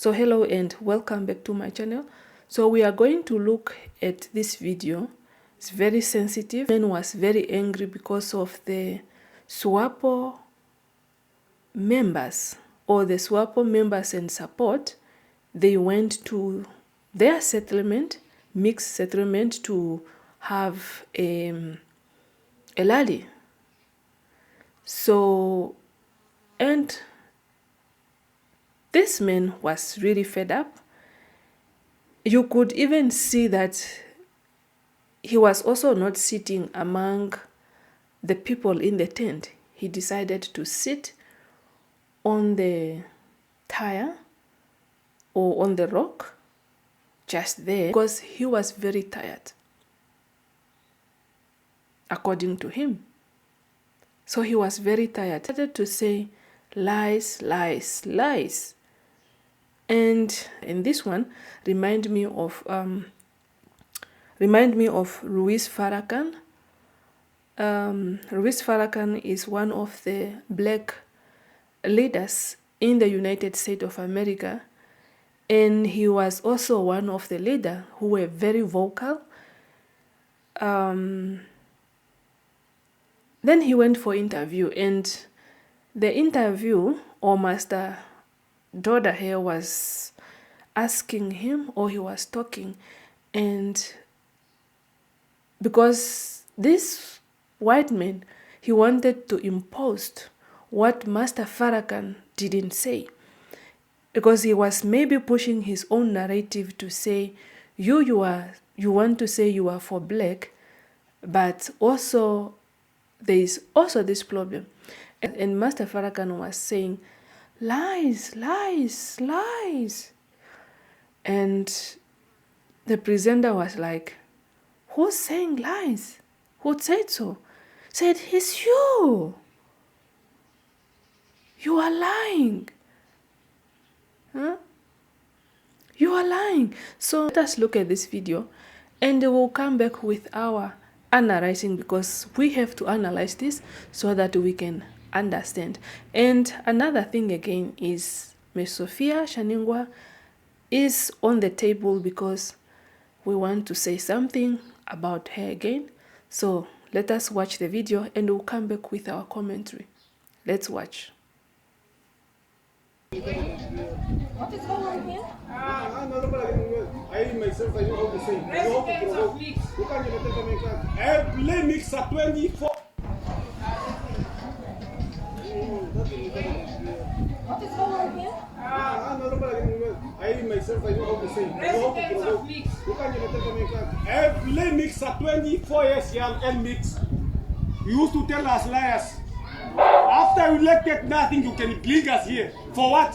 So hello and welcome back to my channel. So we are going to look at this video. It's very sensitive. Man was very angry because of the Swapo members or the Swapo members and support. They went to their settlement, mixed settlement, to have a rally. So, and this man was really fed up. You could even see that he was also not sitting among the people in the tent. He decided to sit on the tire or on the rock just there because he was very tired, according to him. So he was very tired. He started to say lies, lies, lies. And this one remind me of Ruiz Farrakhan. Ruiz Farrakhan is one of the black leaders in the United States of America, and he was also one of the leaders who were very vocal. Then he went for interview, and the interview, or Master Doda here was asking him, or he was talking, and because this white man, he wanted to impose what Master Farrakhan didn't say, because he was maybe pushing his own narrative to say, you want to say you are for black, but also there is also this problem. And Master Farrakhan was saying, lies, lies, lies. And the presenter was like, who's saying lies? Who said so? Said, it's you. You are lying. Huh? You are lying. So let us look at this video and we'll come back with our analyzing, because we have to analyze this so that we can understand. And another thing again is Ms. Sophia Shaningwa is on the table because we want to say something about her again. So let us watch the video and we'll come back with our commentary. Let's watch. What is going on here? I myself, I know how to say. I play mix at 24. What is going on here? I myself, I know how to say. I play mix at 24 years young and mix. You used to tell us liars. After you elected nothing, you can bring us here. For what?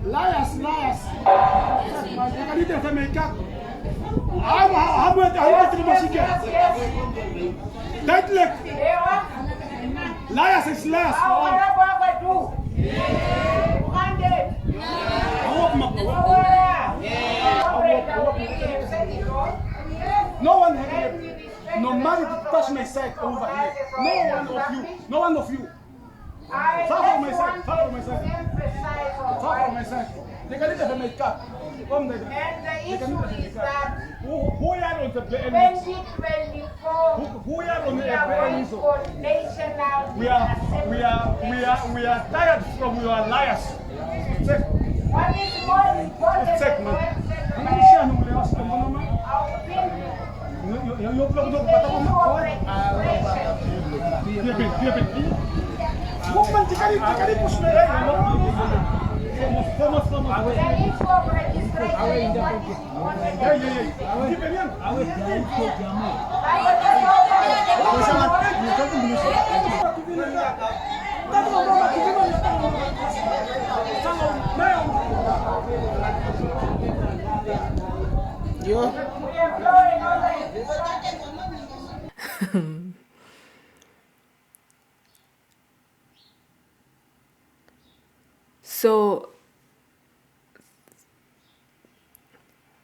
Liars, liars. Liars is liars. No one has no money to touch my side over here. No one of you. Far from my side, far from my side. Far from my side. They can either make up. And the issue is that Who are on the 2024 Who are on we the are going for national We are tired from your liars. Check. What is more important Check, than man. our opinion? Woman, take it push me. There is for registration.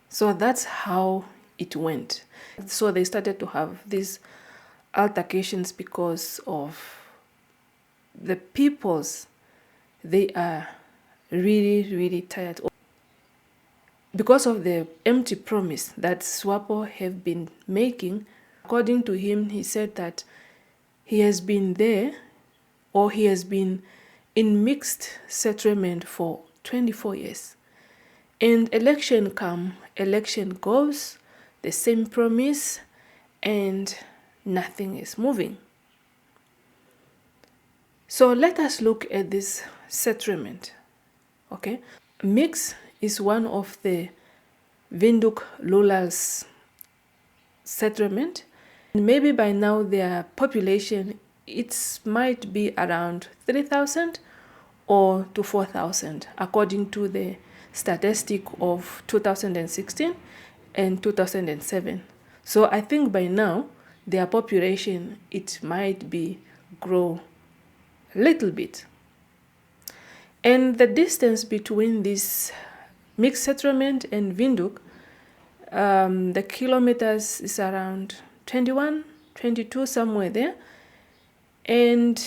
So that's how it went. So they started to have these altercations because of the peoples they are really, really tired because of the empty promise that Swapo have been making. According to him, he said that he has been there, or he has been in mixed settlement for 24 years. And election come, election goes, the same promise, and nothing is moving. So let us look at this settlement. Okay, Mix is one of the Windhoek Lula's settlement. Maybe by now their population, it might be around 3,000 or to 4,000 according to the statistic of 2016 and 2007. So I think by now their population, it might be grow a little bit. And the distance between this mixed settlement and Windhoek, the kilometers is around 21, 22, somewhere there. And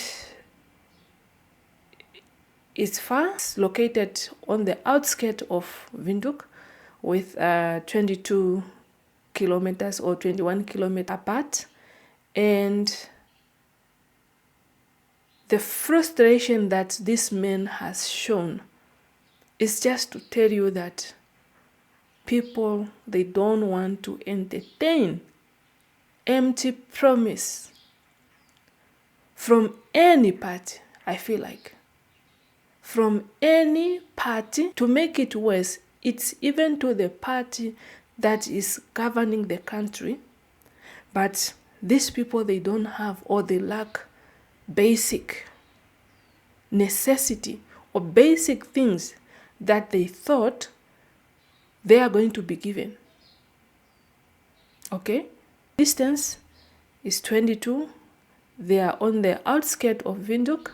it's far. It's located on the outskirts of Windhoek with 22 kilometers or 21 kilometers apart. And the frustration that this man has shown is just to tell you that people, they don't want to entertain empty promise from any party. I feel like from any party. To make it worse, it's even to the party that is governing the country, but these people, they don't have, or they lack basic necessity or basic things that they thought they are going to be given. Okay, distance is 22. They are on the outskirts of Windhoek,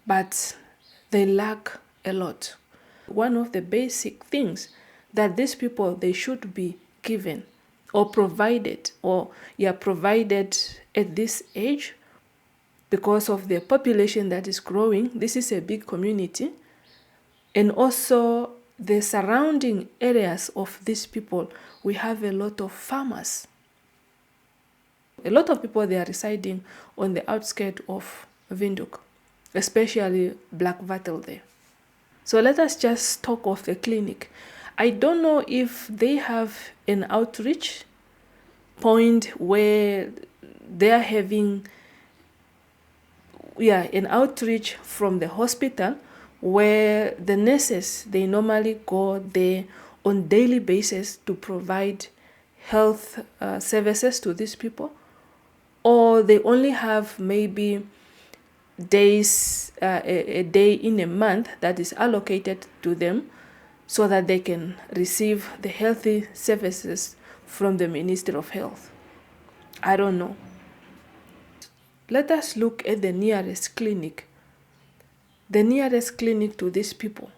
but they lack a lot. One of the basic things that these people, they should be given or provided, or provided at this age, because of the population that is growing. This is a big community. And also the surrounding areas of these people, we have a lot of farmers. A lot of people, they are residing on the outskirts of Windhoek, especially Black Wattle there. So let us just talk of the clinic. I don't know if they have an outreach point where they are having an outreach from the hospital, where the nurses, they normally go there on daily basis to provide health services to these people, or they only have maybe days, a day in a month that is allocated to them so that they can receive the healthy services from the Ministry of Health. I don't know. Let us look at the nearest clinic. The nearest clinic to these people,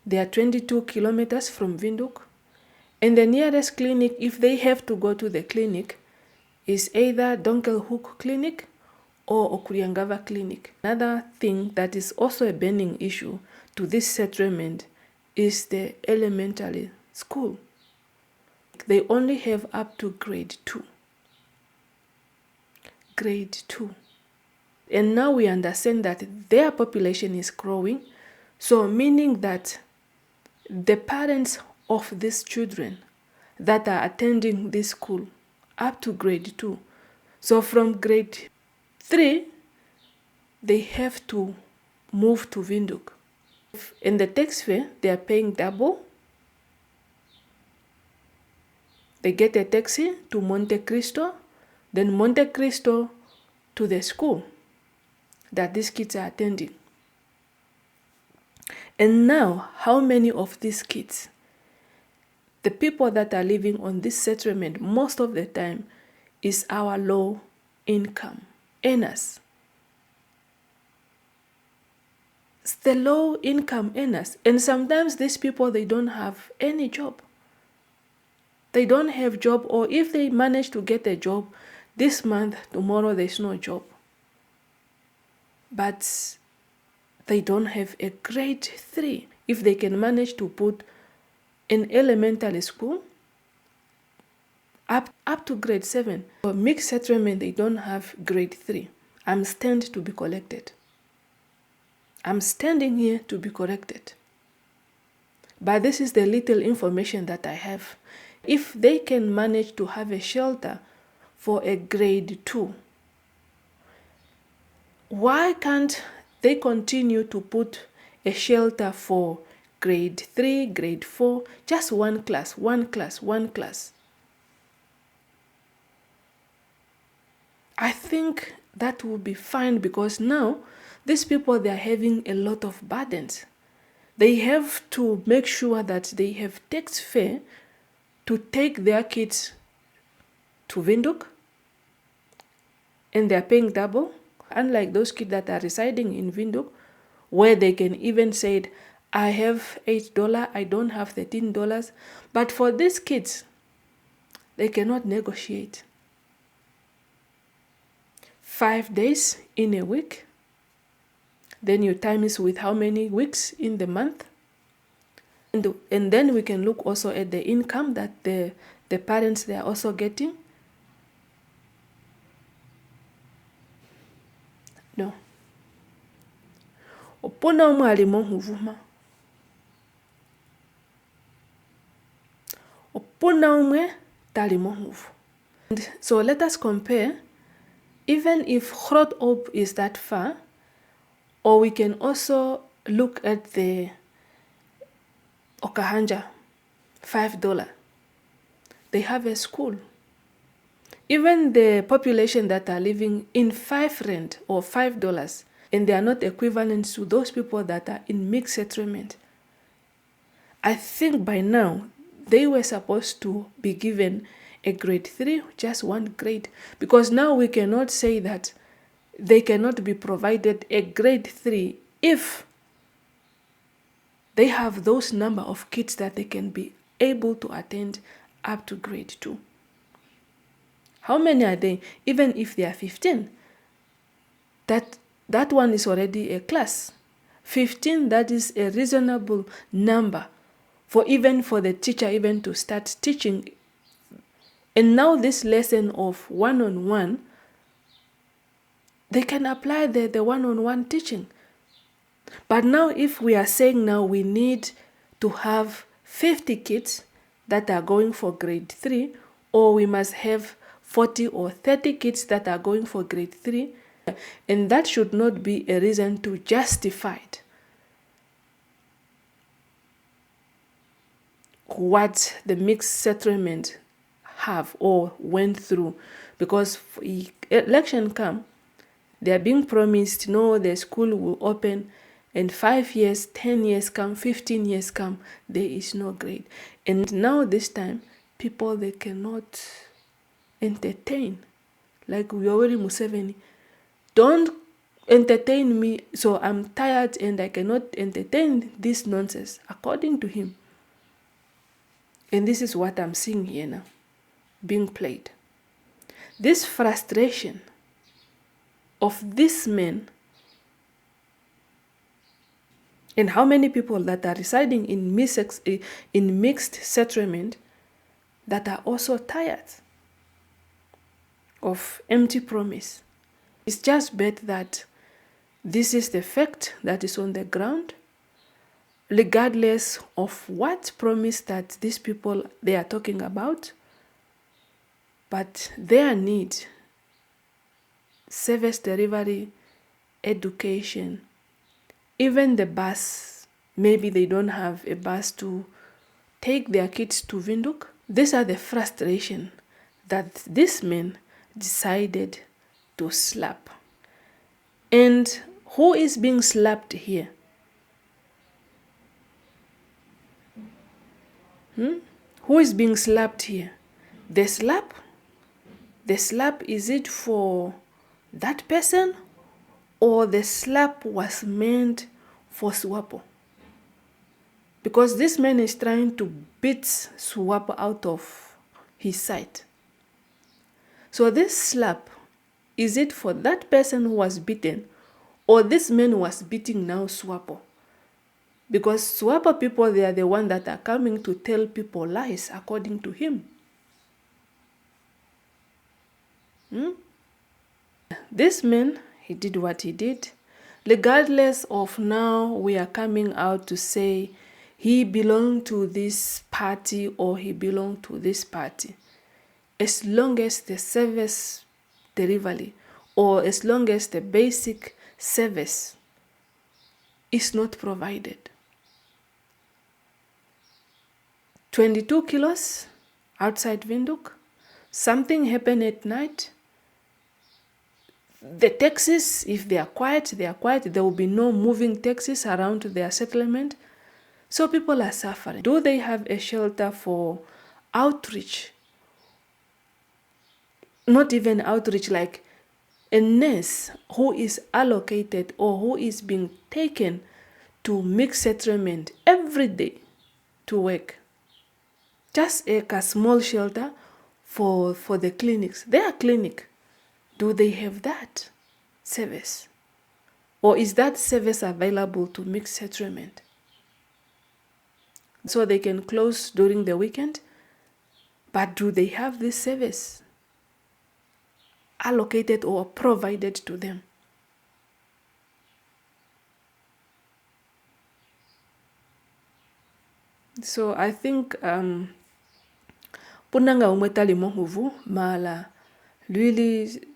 they are 22 kilometers from Windhoek. And the nearest clinic, if they have to go to the clinic, is either Donkelhoek Clinic or Okuriangava Clinic. Another thing that is also a burning issue to this settlement is the elementary school. They only have up to grade 2. Grade 2. And now we understand that their population is growing, so meaning that the parents of these children that are attending this school up to grade 2, so from grade 3, they have to move to Windhoek. In the tax fare, they are paying double. They get a taxi to Monte Cristo, then Monte Cristo to the school that these kids are attending. And now, how many of these kids, the people that are living on this settlement, most of the time, is our low income earners. It's the low income earners. And sometimes these people, they don't have any job. They don't have job, or if they manage to get a job this month, tomorrow there's no job. But they don't have a grade 3. If they can manage to put an elementary school up to grade 7, for mixed settlement, they don't have grade 3. I'm stand to be corrected. I'm standing here to be corrected. But this is the little information that I have. If they can manage to have a shelter for a grade 2, why can't they continue to put a shelter for grade 3, grade 4, just one class? I think that will be fine, because now these people, they are having a lot of burdens. They have to make sure that they have tax fare to take their kids to Windhoek, and they are paying double, unlike those kids that are residing in Windhoek, where they can even say, I have $8, I don't have $13. But for these kids, they cannot negotiate. 5 days in a week, then you times with how many weeks in the month, and then we can look also at the income that the parents, they are also getting. No. Opona umwe alimo huvuma. Opona umwe talimo huvu. So let us compare. Even if Groothoop is that far, or we can also look at the Okahanja, $5. They have a school. Even the population that are living in R5 or $5, and they are not equivalent to those people that are in mixed settlement. I think by now they were supposed to be given a grade 3, just one grade, because now we cannot say that they cannot be provided a grade 3 if they have those number of kids that they can be able to attend up to grade 2. How many are they? Even if they are 15, that one is already a class. 15, that is a reasonable number for the teacher even to start teaching. And now this lesson of one-on-one, they can apply the one-on-one teaching. But now if we are saying now we need to have 50 kids that are going for grade 3, or we must have 40 or 30 kids that are going for grade 3, and that should not be a reason to justify what the mixed settlement have or went through. Because election come, they are being promised, no, the school will open, and 5 years, 10 years come, 15 years come, there is no grade. And now this time, people, they cannot entertain. Like Yoweri Museveni, don't entertain me, so I'm tired and I cannot entertain this nonsense, according to him. And this is what I'm seeing here now, being played. This frustration of these men, and how many people that are residing in mixed settlement that are also tired of empty promise. It's just bet that this is the fact that is on the ground, regardless of what promise that these people they are talking about. But their need, service delivery, education, even the bus, maybe they don't have a bus to take their kids to Windhoek. These are the frustration that these men decided to slap. And who is being slapped here? Who is being slapped here? The slap? The slap, is it for that person, or the slap was meant for Swapo? Because this man is trying to beat Swapo out of his sight. So this slap, is it for that person who was beaten, Or this man was beating now Swapo. Because Swapo people, they are the ones that are coming to tell people lies according to him. This man, he did what he did. Regardless of now we are coming out to say he belonged to this party or he belonged to this party. As long as the service delivery or as long as the basic service is not provided. 22 kilos outside Windhoek. Something happened at night. The taxis, if they are quiet, they are quiet. There will be no moving taxis around their settlement. So people are suffering. Do they have a shelter for outreach? Not even outreach, like a nurse who is allocated or who is being taken to mixed settlement every day to work. Just a small shelter for the clinics. Their clinic. Do they have that service? Or is that service available to mixed settlement? So they can close during the weekend? But do they have this service allocated or provided to them? So I think punanga umwetali mohuvu mala really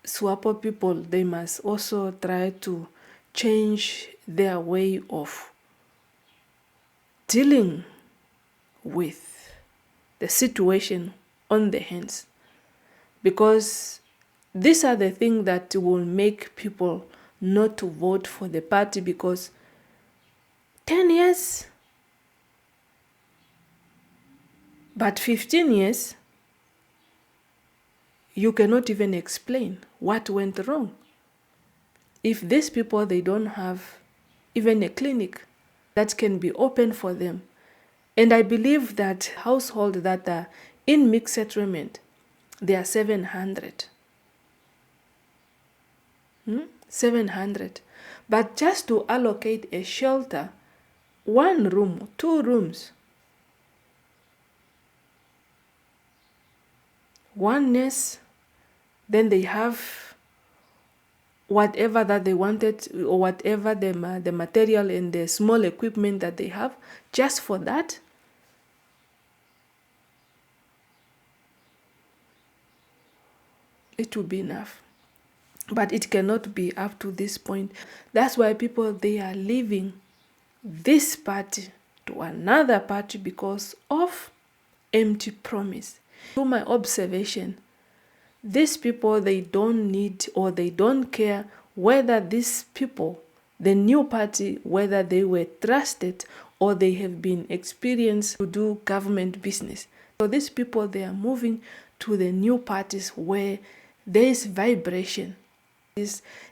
Swapo people, they must also try to change their way of dealing with the situation on the hands, because these are the things that will make people not to vote for the party, because 10 years, but 15 years, you cannot even explain what went wrong. If these people, they don't have even a clinic that can be open for them. And I believe that households that are in mixed settlement, they are 700. 700. But just to allocate a shelter, 1 room, 2 rooms, 1 nurse, then they have whatever that they wanted or whatever the material and the small equipment that they have, just for that. It will be enough. But it cannot be up to this point. That's why people, they are leaving this party to another party because of empty promise. To my observation, these people, they don't need or they don't care whether these people, the new party, whether they were trusted or they have been experienced to do government business. So these people, they are moving to the new parties where there is vibration.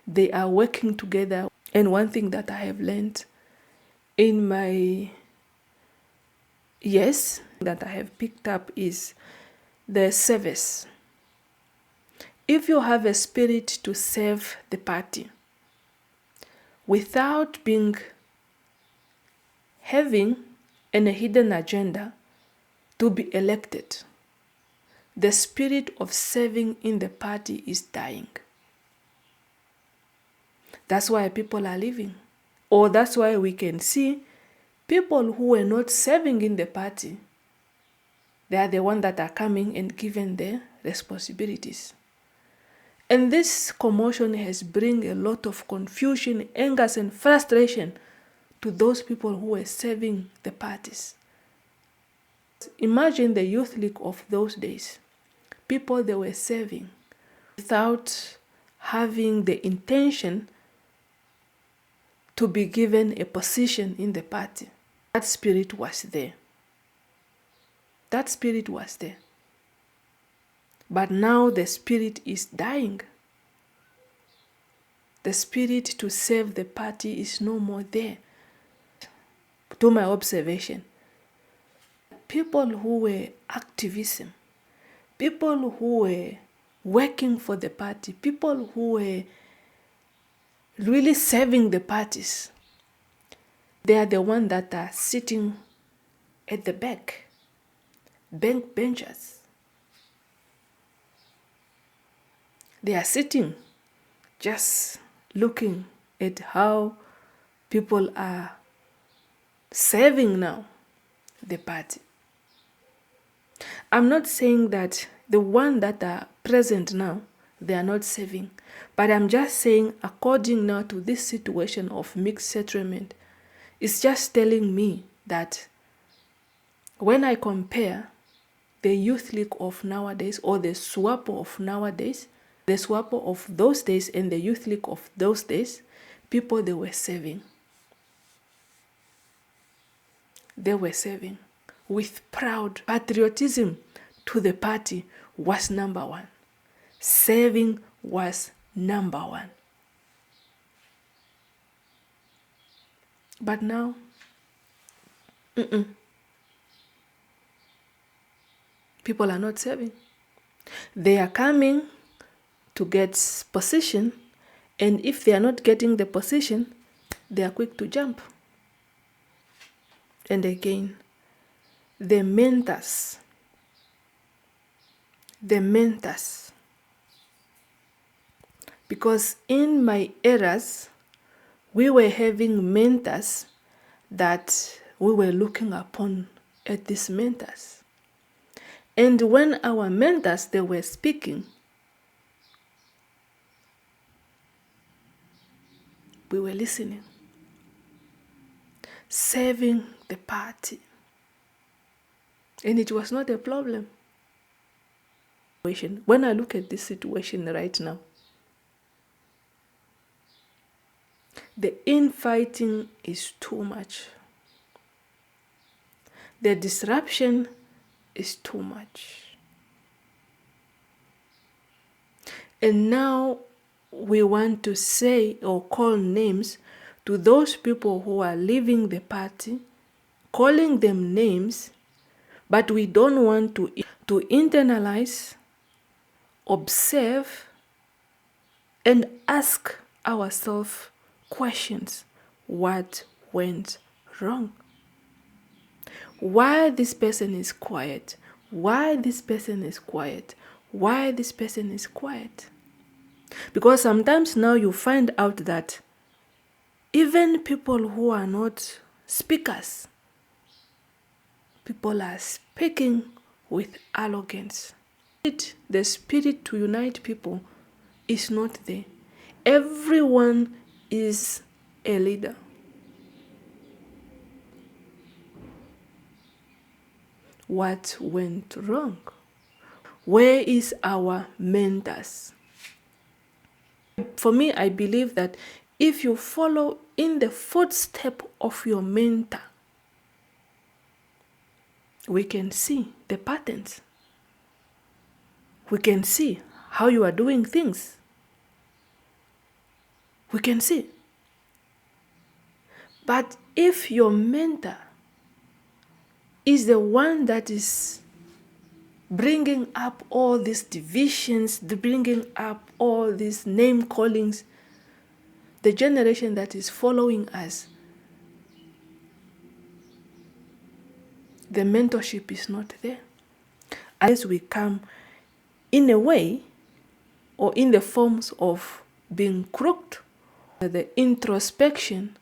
They are working together. And one thing that I have learned in my years that I have picked up is the service. If you have a spirit to serve the party without having a hidden agenda to be elected, the spirit of serving in the party is dying. That's why people are leaving. Or that's why we can see people who are not serving in the party, they are the ones that are coming and given their responsibilities. And this commotion has bring a lot of confusion, anger, and frustration to those people who are serving the parties. Imagine the youth league of those days. People, they were serving without having the intention to be given a position in the party. That spirit was there. That spirit was there. But now the spirit is dying. The spirit to serve the party is no more there. To my observation, people who were activism, people who were working for the party, people who were really serving the parties. They are the ones that are sitting at the back, bank benchers. They are sitting just looking at how people are serving now the party. I'm not saying that the ones that are present now, they are not serving, but I'm just saying according now to this situation of mixed settlement, it's just telling me that when I compare the youth league of nowadays or the Swapo of nowadays, the Swapo of those days and the youth league of those days, people they were serving. They were serving with proud patriotism to the party was number one. Serving was number one. But now, people are not serving. They are coming to get position, and if they are not getting the position, they are quick to jump. And again, the mentors. Because in my eras, we were having mentors that we were looking upon at these mentors. And when our mentors, they were speaking, we were listening, serving the party. And it was not a problem. When I look at this situation right now, the infighting is too much. The disruption is too much. And now we want to say or call names to those people who are leaving the party, calling them names, but we don't want to internalize, observe, and ask ourselves questions. What went wrong? Why this person is quiet? Why this person is quiet? Why this person is quiet? Because sometimes now you find out that even people who are not speakers, people are speaking with arrogance. The spirit to unite people is not there. Everyone is a leader. What went wrong? Where is our mentors? For me, I believe that if you follow in the footstep of your mentor, we can see the patterns. We can see how you are doing things. We can see. But if your mentor is the one that is bringing up all these divisions, bringing up all these name callings, the generation that is following us, the mentorship is not there. As we come in a way or in the forms of being crooked, the introspection,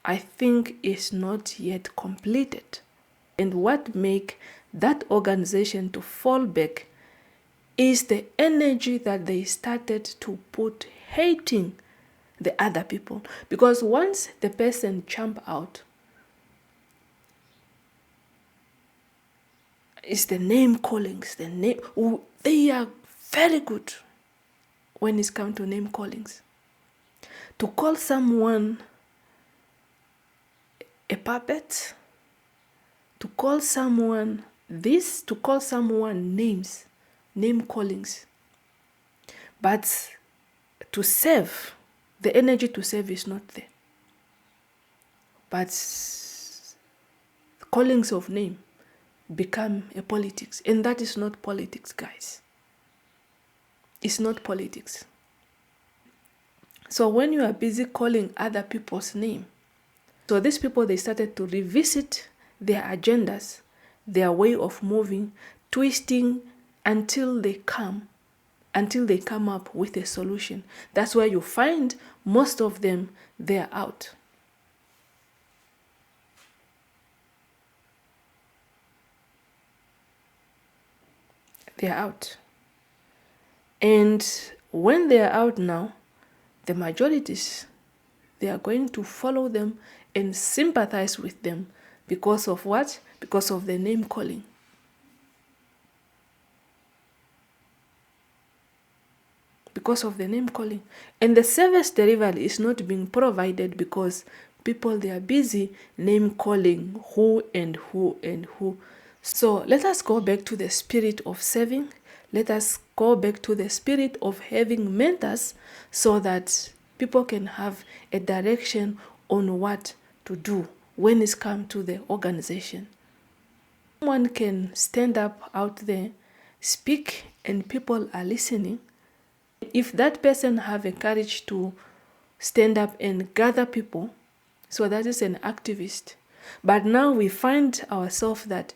I think, is not yet completed. And what make that organization to fall back is the energy that they started to put hating the other people. Because once the person jump out, it's the name callings, they are very good when it's come to name callings. To call someone a puppet, to call someone this, to call someone names, name callings. But to serve, the energy to serve is not there. But callings of name become a politics. And that is not politics, guys. It's not politics. So when you are busy calling other people's name, so these people, they started to revisit their agendas, their way of moving, twisting until they come up with a solution. That's why you find most of them, they're out. They're out. And when they're out now, the majorities, they are going to follow them and sympathize with them because of what? Because of the name calling. Because of the name calling. And the service delivery is not being provided because people, they are busy name calling who and who and who. So let us go back to the spirit of serving. Let us go back to the spirit of having mentors so that people can have a direction on what to do when it's come to the organization. Someone can stand up out there, speak, and people are listening. If that person have a courage to stand up and gather people, so that is an activist. But now we find ourselves that,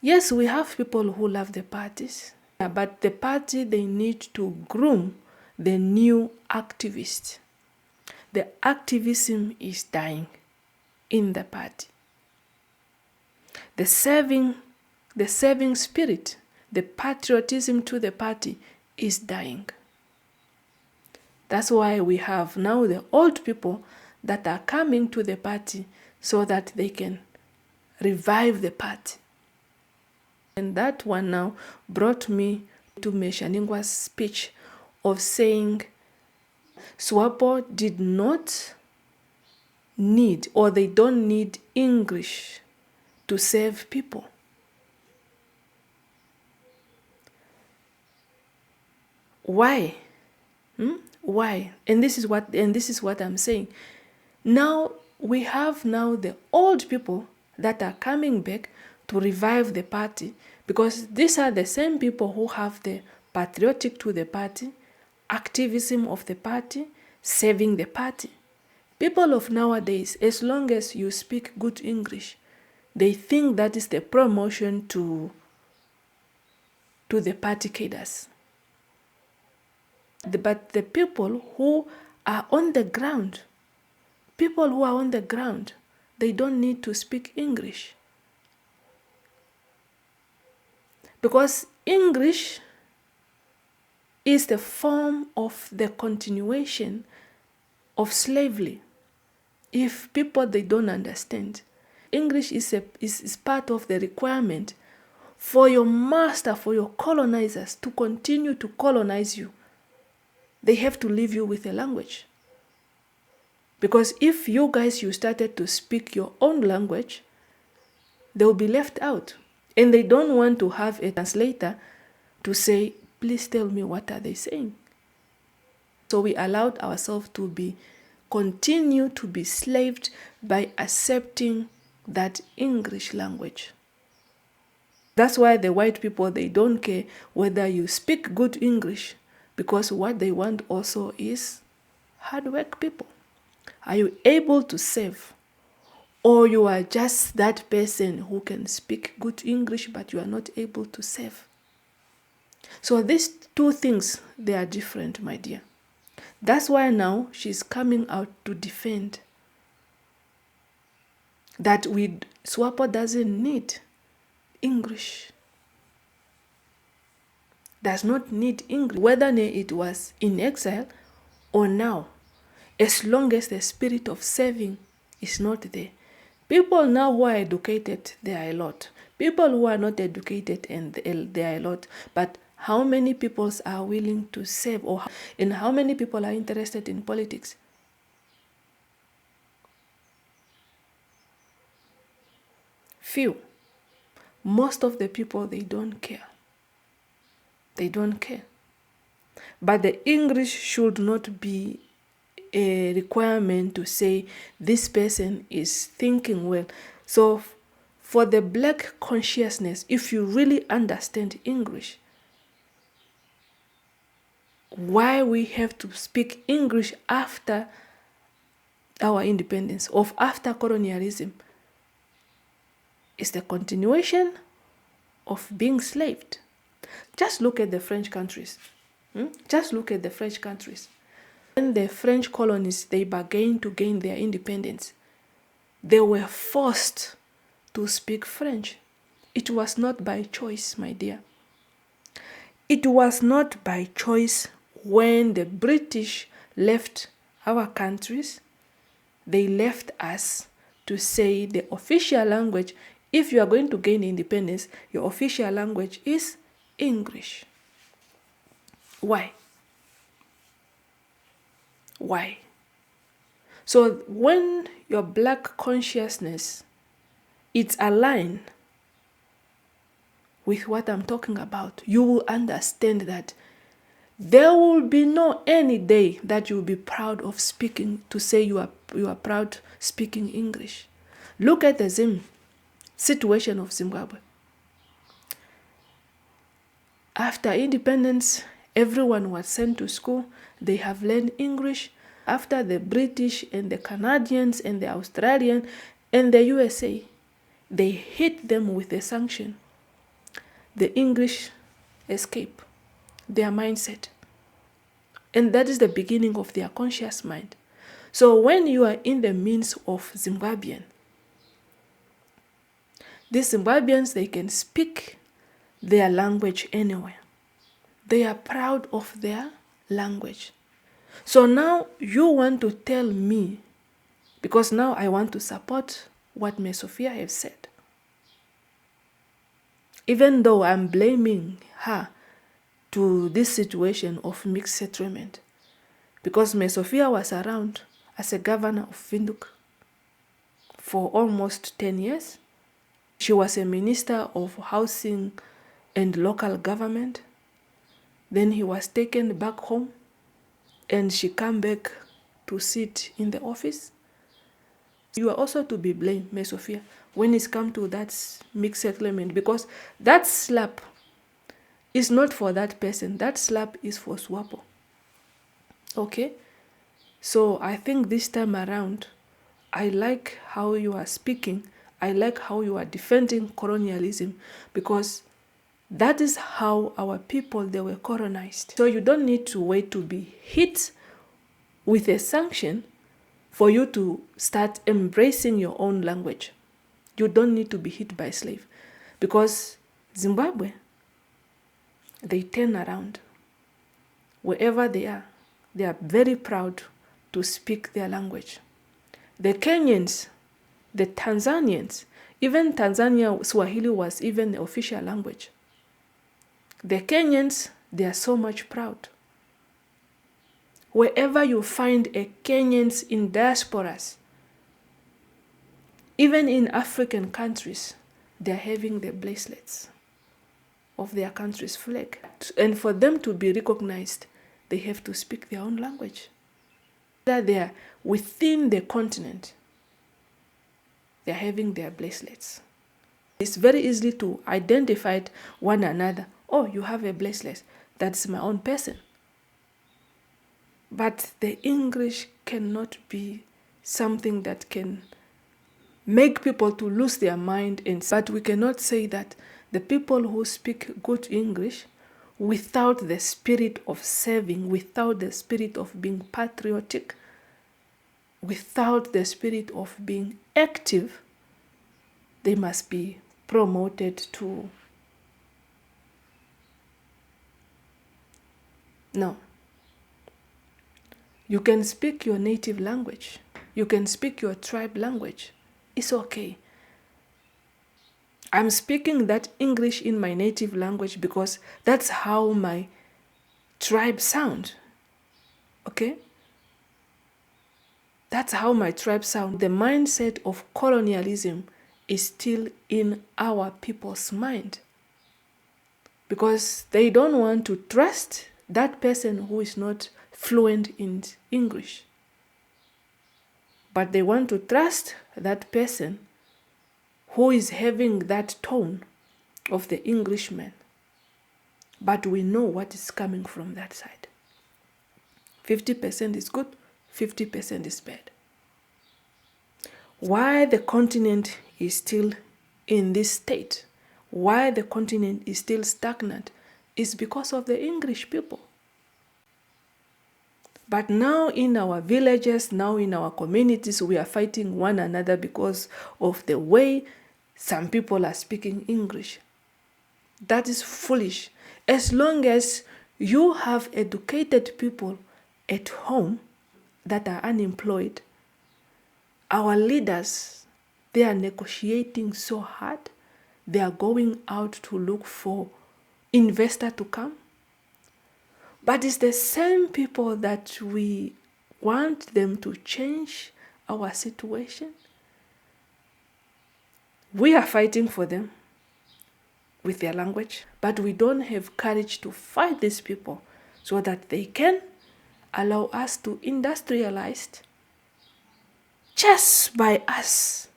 yes, we have people who love the parties, but the party, they need to groom the new activist. The activism is dying in the party. The serving spirit, the patriotism to the party is dying. That's why we have now the old people that are coming to the party so that they can revive the party. And that one now brought me to Meshaningwa's speech of saying Swapo did not need, or they don't need, English to save people. Why? Why? And this is what I'm saying. Now we have the old people that are coming back to revive the party, because these are the same people who have the patriotic to the party, activism of the party, saving the party. People of nowadays, as long as you speak good English, they think that is the promotion to the party cadres. But the people who are on the ground, they don't need to speak English. Because English is the form of the continuation of slavery. If people, they don't understand, English is part of the requirement for your master, for your colonizers to continue to colonize you. They have to leave you with a language. Because if you guys, you started to speak your own language, they will be left out. And they don't want to have a translator to say, please tell me what are they saying. So we allowed ourselves to continue to be slaved by accepting that English language. That's why the white people, they don't care whether you speak good English, because what they want also is hard work people. Are you able to save? Or you are just that person who can speak good English, but you are not able to save? So these two things, they are different, my dear. That's why now she's coming out to defend that Swapo doesn't need English. Does not need English, whether it was in exile or now, as long as the spirit of saving is not there. People now who are educated, they are a lot. People who are not educated, and they are a lot. But how many people are willing to save, and how many people are interested in politics? Few. Most of the people, they don't care. They don't care. But the English should not be a requirement to say this person is thinking well. So for the black consciousness, if you really understand English, why we have to speak English after our independence, or after colonialism, is the continuation of being slaved. Just look at the French countries. Just look at the French countries. When the French colonies, they began to gain their independence, they were forced to speak French. It was not by choice, my dear. It was not by choice when the British left our countries. They left us to say the official language, if you are going to gain independence, your official language is English. Why? Why? So when your black consciousness is aligned with what I'm talking about, you will understand that there will be no any day that you will be proud of speaking, to say you are proud speaking English. Look at the situation of Zimbabwe. After independence, everyone was sent to school. They have learned English. After the British and the Canadians and the Australians and the USA, they hit them with a sanction. The English escape their mindset. And that is the beginning of their conscious mind. So when you are in the midst of Zimbabwean, these Zimbabweans, they can speak their language anywhere. They are proud of their language. So now you want to tell me, because now I want to support what Ms. Sophia has said. Even though I'm blaming her to this situation of mixed settlement, because Ms. Sophia was around as a governor of Windhoek for almost 10 years. She was a minister of housing and local government. Then he was taken back home and she came back to sit in the office. You are also to be blamed, Ms. Sophia, when it's come to that mixed settlement, because that slap is not for that person. That slap is for Swapo. Okay? So I think this time around, I like how you are speaking. I like how you are defending colonialism, because that is how our people, they were colonized. So you don't need to wait to be hit with a sanction for you to start embracing your own language. You don't need to be hit by slave, because Zimbabwe, they turn around. Wherever they are very proud to speak their language. The Kenyans, the Tanzanians, even Tanzania, Swahili was even the official language. The Kenyans, they are so much proud. Wherever you find a Kenyans in diasporas, even in African countries, they are having the bracelets of their country's flag. And for them to be recognized, they have to speak their own language. That they are within the continent, they are having their bracelets. It's very easy to identify one another. Oh, you have a bracelet. That's my own person. But the English cannot be something that can make people to lose their mind. But we cannot say that the people who speak good English, without the spirit of serving, without the spirit of being patriotic, without the spirit of being active, they must be promoted to... No. You can speak your native language. You can speak your tribe language. It's okay. I'm speaking that English in my native language because that's how my tribe sound. Okay? That's how my tribe sound. The mindset of colonialism is still in our people's mind, because they don't want to trust that person who is not fluent in English. But they want to trust that person who is having that tone of the Englishman. But we know what is coming from that side. 50% is good, 50% is bad. Why the continent is still in this state, why the continent is still stagnant, is because of the English people. But now in our villages, now in our communities, we are fighting one another because of the way some people are speaking English. That is foolish. As long as you have educated people at home that are unemployed, our leaders, they are negotiating so hard. They are going out to look for investors to come. But it's the same people that we want them to change our situation. We are fighting for them with their language, but we don't have courage to fight these people so that they can allow us to industrialize just by us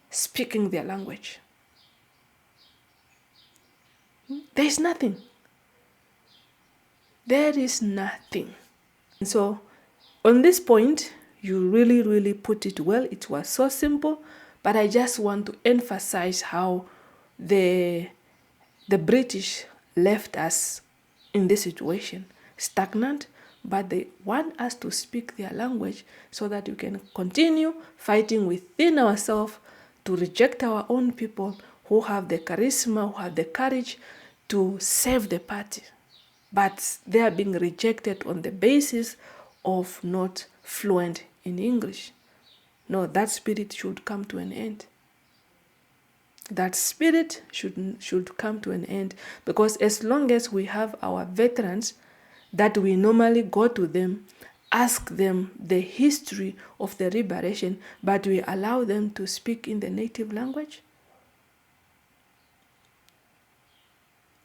speaking their language. There is nothing. There is nothing. And so on this point, you really, really put it well. It was so simple, but I just want to emphasize how the British left us in this situation, stagnant, but they want us to speak their language so that we can continue fighting within ourselves to reject our own people who have the charisma, who have the courage to save the party. But they are being rejected on the basis of not fluent in English. No, that spirit should come to an end. That spirit should come to an end, because as long as we have our veterans that we normally go to them, ask them the history of the liberation, but we allow them to speak in the native language?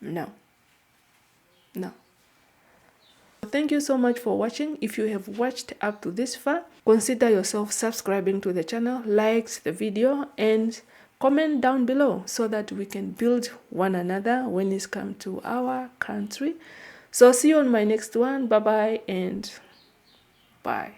No. No. Thank you so much for watching. If you have watched up to this far, consider yourself subscribing to the channel, like the video, and comment down below so that we can build one another when it's come to our country. So see you on my next one. Bye-bye and bye.